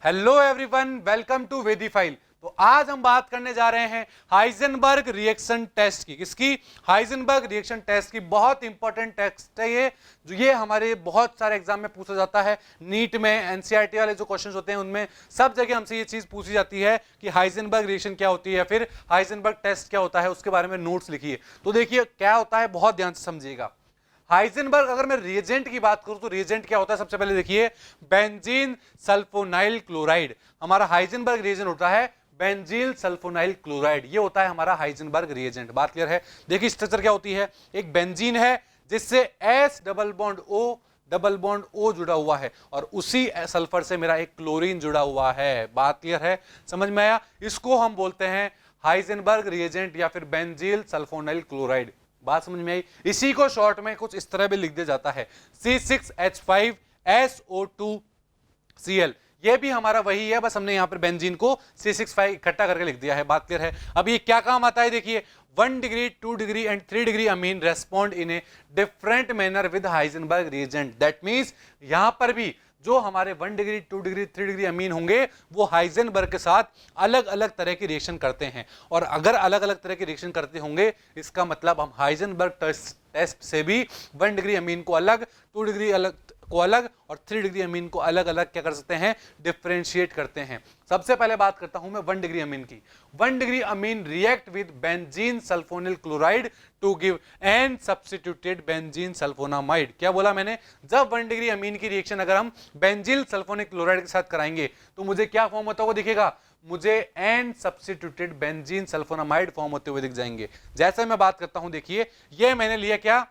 Hello everyone, welcome to वेदीफाइल। तो आज हम बात करने जा रहे हैं हाइजेनबर्ग रिएक्शन टेस्ट की। किसकी? हाइजेनबर्ग रिएक्शन टेस्ट की। बहुत इंपॉर्टेंट टेस्ट है ये हमारे बहुत सारे एग्जाम में पूछा जाता है। नीट में, एनसीईआरटी वाले जो क्वेश्चंस होते हैं उनमें सब जगह हमसे ये चीज पूछी जाती है कि हाइजेनबर्ग रिएक्शन क्या होती है, फिर हाइजेनबर्ग टेस्ट क्या होता है, उसके बारे में नोट्स लिखिए। तो देखिए क्या होता है, बहुत ध्यान से समझिएगा। हाइजेनबर्ग, अगर मैं रिएजेंट की बात करूं तो रिएजेंट क्या होता है, सबसे पहले देखिए बेंजीन सल्फोनाइल क्लोराइड। हमारा हाइजेनबर्ग रिएजेंट होता है बेंजीन सल्फोनाइल क्लोराइड, ये होता है हमारा हाइजेनबर्ग रिएजेंट। बात क्लियर है? देखिए स्ट्रक्चर क्या होती है, एक बेंजीन है जिससे एस डबल बॉन्ड ओ जुड़ा हुआ है और उसी सल्फर से मेरा एक क्लोरीन जुड़ा हुआ है। बात क्लियर है? समझ में आया? इसको हम बोलते हैं हाइजेनबर्ग रिएजेंट या फिर बेंजीन सल्फोनाइल क्लोराइड। बात समझ में आई? इसी को शॉर्ट में कुछ इस तरह भी लिख दिया जाता है C6H5SO2Cl। ये भी हमारा वही है, बस हमने यहां पर बेंजीन को C6H5 इकट्ठा करके लिख दिया है। बात क्लियर है? अब ये क्या काम आता है, देखिए 1 degree 2 degree and 3 degree Amin respond in a different manner with Heisenberg reagent. That means यहां पर भी जो हमारे 1 डिग्री 2 डिग्री 3 डिग्री अमीन होंगे वो हाइजेनबर्ग के साथ अलग अलग तरह की रिएक्शन करते हैं। और अगर अलग अलग तरह की रिएक्शन करते होंगे इसका मतलब हम हाइजेनबर्ग टेस्ट से भी 1 डिग्री अमीन को अलग, 2 डिग्री को अलग और 3 डिग्री अमीन को अलग अलग क्या कर सकते हैं, डिफरेंशिएट करते हैं। सबसे पहले बात करता हूं मैं 1 डिग्री अमीन की। 1 degree amine react with benzene sulfonyl chloride to give N substituted benzene sulfonamide. क्या बोला मैंने? जब 1 डिग्री अमीन की रिएक्शन अगर हम बेंजीन सल्फोनिक क्लोराइड के साथ कराएंगे तो मुझे क्या फॉर्म होता हुआ दिखेगा, मुझे N substituted benzene sulfonamide form होते हुए दिख जाएंगे। जैसे मैं बात करता हूं, देखिए ये मैंने लिया क्या,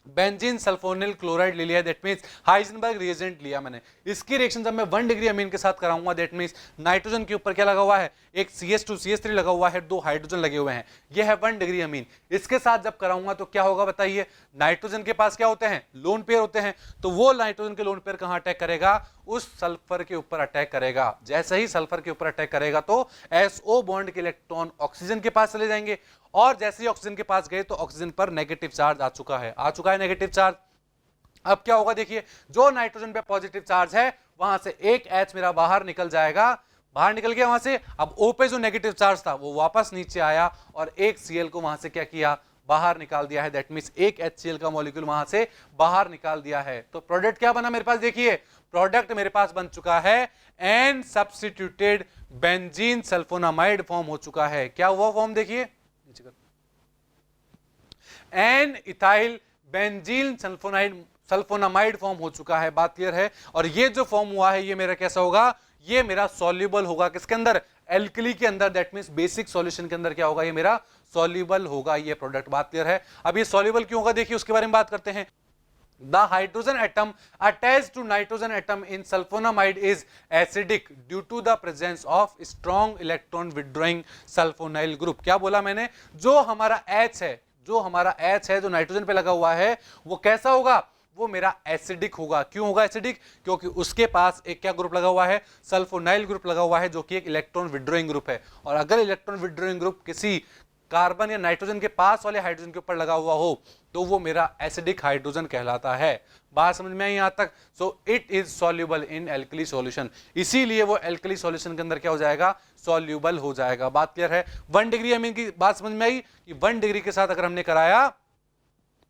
बेंजीन सल्फोनिल क्लोराइड ले लिया, दैट मींस हाइजेनबर्ग रिएजेंट लिया मैंने। इसकी रिएक्शन जब मैं 1 डिग्री अमीन के साथ कराऊंगा, दैट मींस नाइट्रोजन के ऊपर क्या लगा हुआ है, एक CH2 CH3 लगा हुआ है, 2 हाइड्रोजन लगे हुए हैं, ये है 1 डिग्री अमीन। इसके साथ जब कराऊंगा तो क्या होगा बताइए, नाइट्रोजन के पास क्या होते हैं, लोन पेयर होते हैं, तो वो नाइट्रोजन के लोन पेयर कहां अटैक करेगा, उस सल्फर के ऊपर अटैक करेगा। जैसे ही सल्फर के ऊपर अटैक करेगा तो SO बॉन्ड के इलेक्ट्रॉन ऑक्सीजन के पास चले जाएंगे और जैसे ही ऑक्सीजन के पास गए तो ऑक्सीजन पर नेगेटिव चार्ज आ चुका है नेगेटिव चार्ज। अब क्या होगा, देखिए जो नाइट्रोजन पे पॉजिटिव चार्ज है वहां से एक H मेरा बाहर निकल जाएगा, बाहर निकल गया वहां से। अब O पे जो नेगेटिव चार्ज था वो वापस नीचे आया और एक Cl को वहां से क्या किया, बाहर निकाल दिया है। दैट मींस एक HCl का मॉलिक्यूल वहां से बाहर निकाल दिया है। तो प्रोडक्ट क्या बना मेरे पास, देखिए प्रोडक्ट मेरे पास बन चुका है N substituted benzene sulfonamide form हो चुका है। क्या हुआ फॉर्म, देखिए N ethyl benzene sulfonamide form हो चुका है। बात क्लियर है? और ये जो फॉर्म हुआ है ये मेरा कैसा होगा, ये मेरा सॉल्युबल होगा किसके अंदर, एल्कली के अंदर। दैट मींस बेसिक सॉल्यूशन के अंदर क्या होगा, ये मेरा सॉल्युबल होगा ये प्रोडक्ट। बात क्लियर है? अब ये सॉल्युबल क्यों होगा, देखिए उसके बारे में बात करते हैं। The hydrogen atom attached to nitrogen atom in sulfonamide is acidic due to the presence of strong electron withdrawing sulfonyl group। क्या बोला मैंने, जो हमारा H है, जो नाइट्रोजन पे लगा हुआ है वो कैसा होगा, वो मेरा एसिडिक होगा। क्यों होगा एसिडिक, क्योंकि उसके पास एक क्या ग्रुप लगा हुआ है, सल्फोनाइल ग्रुप लगा हुआ है, जो कि एक इलेक्ट्रॉन विड्रॉइंग ग्रुप है। और अगर इलेक्ट्रॉन विड्रॉइंग ग्रुप किसी कार्बन या नाइट्रोजन के पास वाले हाइड्रोजन के ऊपर लगा हुआ हो तो वो मेरा एसिडिक हाइड्रोजन कहलाता है। बात समझ में आई यहां तक? So it is soluble in alkali solution, इसीलिए वो एल्कली सॉल्यूशन के अंदर क्या हो जाएगा, सॉल्युबल हो जाएगा। बात क्लियर है? 1 डिग्री अमीन की बात समझ में आई कि 1 डिग्री के साथ अगर हमने कराया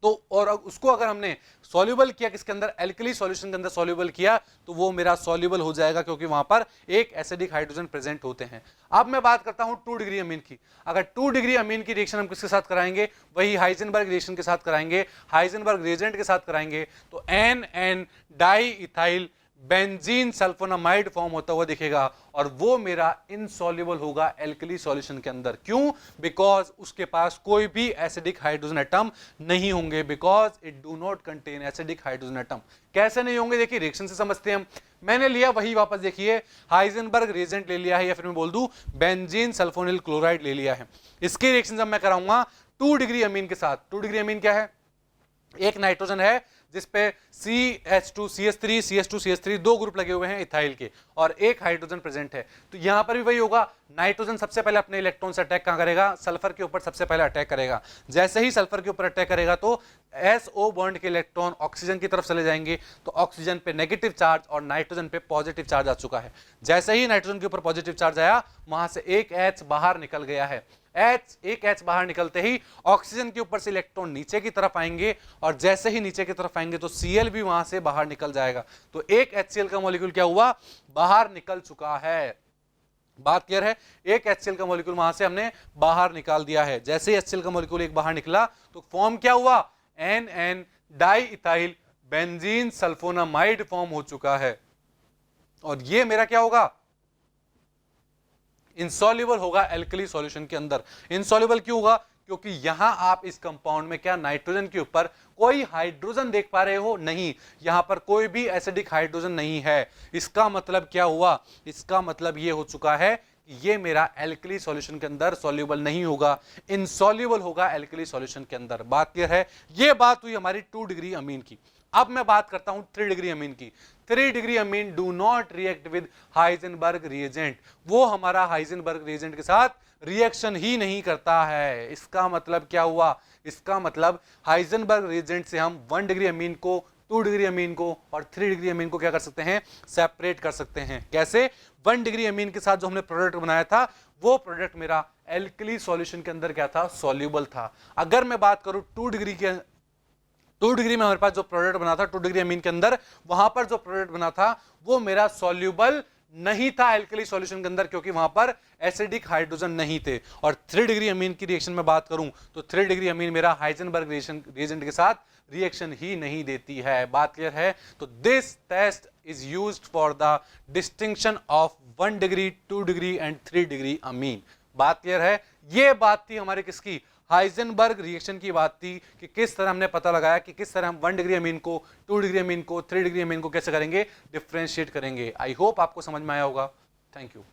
तो और उसको अगर हमने सॉल्युबल किया किसके अंदर, एल्कली सॉल्यूशन के अंदर सॉल्युबल किया तो वो मेरा सॉल्युबल हो जाएगा, क्योंकि वहां पर एक एसिडिक हाइड्रोजन प्रेजेंट होते हैं। अब मैं बात करता हूं 2 डिग्री अमीन की। अगर 2 डिग्री अमीन की रिएक्शन हम किसके साथ कराएंगे, वही हाइजेनबर्ग रिएक्शन के साथ कराएंगे, हाइजेनबर्ग रिएजेंट के साथ कराएंगे, तो N di ethyl benzene sulfonamide form होता हुआ दिखेगा और वो मेरा इनसॉल्युबल होगा एल्कली सॉल्यूशन के अंदर। क्यों? बिकॉज उसके पास कोई भी एसिडिक हाइड्रोजन एटम नहीं होंगे, because it do not contain acidic hydrogen atom. कैसे नहीं होंगे, देखिए रिएक्शन से समझते हैं हम। मैंने लिया वही वापस, देखिए हाइजेनबर्ग रिएजेंट ले लिया है, या फिर मैं बोल दूं बेंजीन सल्फोनिल क्लोराइड ले लिया है। इसकी रिएक्शन जब मैं कराऊंगा 2 डिग्री अमीन के साथ, 2 डिग्री अमीन क्या है, एक नाइट्रोजन है जिसपे CH2 CH3 CH2 CH3 दो ग्रुप लगे हुए हैं इथाइल के और एक हाइड्रोजन प्रेजेंट है। तो यहां पर भी वही होगा, नाइट्रोजन सबसे पहले अपने इलेक्ट्रॉन से अटैक कहां करेगा, सल्फर के ऊपर सबसे पहले अटैक करेगा। जैसे ही सल्फर के ऊपर अटैक करेगा तो SO बॉन्ड के इलेक्ट्रॉन ऑक्सीजन की तरफ चले जाएंगे, तो ऑक्सीजन पे नेगेटिव चार्ज और नाइट्रोजन पे पॉजिटिव चार्ज आ चुका है। जैसे ही नाइट्रोजन के ऊपर पॉजिटिव चार्ज आया, वहां से एक H बाहर निकल गया है। एक H बाहर निकलते ही ऑक्सीजन के ऊपर से इलेक्ट्रॉन नीचे की तरफ आएंगे और जैसे ही नीचे की तरफ आएंगे तो Cl भी वहां से बाहर निकल जाएगा। तो एक HCl का मॉलिक्यूल क्या हुआ, बाहर निकल चुका है। बात क्लियर है, एक HCl का मॉलिक्यूल वहां से हमने बाहर निकाल दिया है। जैसे ही HCl का मॉलिक्यूल एक बाहर निकला तो फॉर्म क्या हुआ, NN di ethyl benzene sulfonamide form हो चुका है। और ये मेरा क्या होगा, इंसॉल्युबल होगा एल्कली सॉल्यूशन के अंदर। इंसॉल्युबल क्यों होगा, क्योंकि यहां आप इस कंपाउंड में क्या नाइट्रोजन के ऊपर कोई हाइड्रोजन देख पा रहे हो, नहीं, यहां पर कोई भी एसिडिक हाइड्रोजन नहीं है। इसका मतलब क्या हुआ, इसका मतलब ये हो चुका है कि ये मेरा एल्कली सॉल्यूशन के अंदर सॉल्युबल नहीं होगा, इंसॉल्युबल होगा एल्कली सॉल्यूशन के अंदर। बात क्लियर है, ये बात हुई हमारी 2 डिग्री अमीन की। अब मैं बात करता हूं 3 डिग्री अमीन की। 3 degree Amin do not react with Heisenberg reagent, वो हमारा हाइजेनबर्ग रिएजेंट के साथ रिएक्शन ही नहीं करता है। इसका मतलब क्या हुआ, इसका मतलब हाइजेनबर्ग रिएजेंट से हम 1 डिग्री अमीन को, 2 डिग्री अमीन को और 3 डिग्री अमीन को क्या कर सकते हैं, सेपरेट कर सकते हैं। कैसे, 1 डिग्री अमीन के साथ जो हमने प्रोडक्ट बनाया था वो प्रोडक्ट मेरा एल्कली सॉल्यूशन के अंदर क्या था, सॉल्युबल था। अगर मैं बात करूं 2 डिग्री में हमारे पास जो प्रोडक्ट बना था 2 डिग्री अमीन के अंदर, वहां पर जो प्रोडक्ट बना था वो मेरा सॉल्युबल नहीं था एल्कली सॉल्यूशन के अंदर, क्योंकि वहां पर एसिडिक हाइड्रोजन नहीं थे। और 3 डिग्री अमीन की रिएक्शन में बात करूं तो 3 डिग्री अमीन मेरा हाइजेनबर्ग रिएजेंट के साथ रिएक्शन ही नहीं देती है। बात क्लियर है, तो this test is used for the distinction of 1 degree 2 degree and 3 degree अमीन। बात क्लियर है, ये बात थी हमारे किसकी, हाइजेनबर्ग रिएक्शन की बात थी कि किस तरह हमने पता लगाया कि किस तरह हम 1 डिग्री अमीन को, 2 डिग्री अमीन को, 3 डिग्री अमीन को कैसे करेंगे, डिफरेंशिएट करेंगे। आई होप आपको समझ में आया होगा। Thank you.